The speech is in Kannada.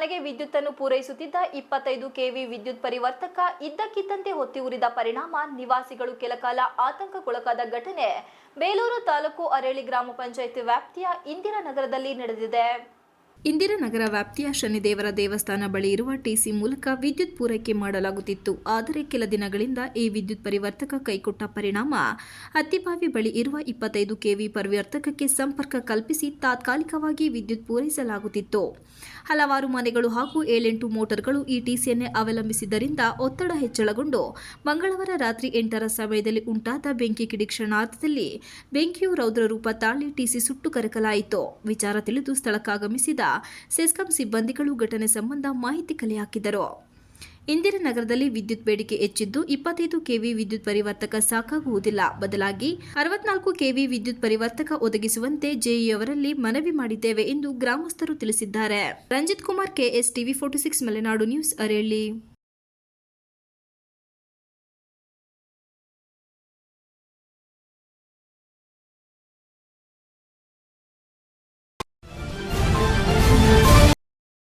ಮನೆಗೆ ವಿದ್ಯುತ್ ಅನ್ನು ಪೂರೈಸುತ್ತಿದ್ದ 25 ಕೆವಿ ವಿದ್ಯುತ್ ಪರಿವರ್ತಕ ಇದ್ದಕ್ಕಿದ್ದಂತೆ ಹೊತ್ತಿ ಉರಿದ ಪರಿಣಾಮ ನಿವಾಸಿಗಳು ಕೆಲಕಾಲ ಆತಂಕಕ್ಕೊಳಗಾದ ಘಟನೆ ಬೇಲೂರು ತಾಲೂಕು ಅರೇಳಿ ಗ್ರಾಮ ಪಂಚಾಯಿತಿ ವ್ಯಾಪ್ತಿಯ ಇಂದಿರಾನಗರದಲ್ಲಿ ನಡೆದಿದೆ. ಇಂದಿರಾನಗರ ವ್ಯಾಪ್ತಿಯ ಶನಿದೇವರ ದೇವಸ್ಥಾನ ಬಳಿ ಇರುವ ಟಿಸಿ ಮೂಲಕ ವಿದ್ಯುತ್ ಪೂರೈಕೆ ಮಾಡಲಾಗುತ್ತಿತ್ತು. ಆದರೆ ಕೆಲ ದಿನಗಳಿಂದ ಈ ವಿದ್ಯುತ್ ಪರಿವರ್ತಕ ಕೈಕೊಟ್ಟ ಪರಿಣಾಮ ಹತ್ತಿಬಾವಿ ಬಳಿ ಇರುವ 25 ಕೆವಿ ಪರಿವರ್ತಕಕ್ಕೆ ಸಂಪರ್ಕ ಕಲ್ಪಿಸಿ ತಾತ್ಕಾಲಿಕವಾಗಿ ವಿದ್ಯುತ್ ಪೂರೈಸಲಾಗುತ್ತಿತ್ತು. ಹಲವಾರು ಮನೆಗಳು ಹಾಗೂ 7-8 ಮೋಟಾರ್ಗಳು ಈ ಟಿಸಿಯನ್ನೇ ಅವಲಂಬಿಸಿದ್ದರಿಂದ ಒತ್ತಡ ಹೆಚ್ಚಳಗೊಂಡು ಮಂಗಳವಾರ ರಾತ್ರಿ 8ರ ಸಮಯದಲ್ಲಿ ಉಂಟಾದ ಬೆಂಕಿ ಕಿಡಿ ಕ್ಷಣಾರ್ಧದಲ್ಲಿ ಬೆಂಕಿಯು ರೌದ್ರ ರೂಪ ತಾಳಿ ಟಿಸಿ ಸುಟ್ಟು ಕರಕಲಾಯಿತು. ವಿಚಾರ ತಿಳಿದು ಸ್ಥಳಕ್ಕಾಗಮಿಸಿದ ಸೆಸ್ಕಾಂ ಸಿಬ್ಬಂದಿಗಳು ಘಟನೆ ಸಂಬಂಧ ಮಾಹಿತಿ ಕಲೆ ಹಾಕಿದರು. ಇಂದಿರಾನಗರದಲ್ಲಿ ವಿದ್ಯುತ್ ಬೇಡಿಕೆ ಹೆಚ್ಚಿದ್ದು 25 ಕೆವಿ ವಿದ್ಯುತ್ ಪರಿವರ್ತಕ ಸಾಕಾಗುವುದಿಲ್ಲ, ಬದಲಾಗಿ 64 ಕೆವಿ ವಿದ್ಯುತ್ ಪರಿವರ್ತಕ ಒದಗಿಸುವಂತೆ ಜೆಇಯವರಲ್ಲಿ ಮನವಿ ಮಾಡಿದ್ದೇವೆ ಎಂದು ಗ್ರಾಮಸ್ಥರು ತಿಳಿಸಿದ್ದಾರೆ. Ranjith Kumar, KS TV 46 Malenadu news, ಅರೇಳಿ.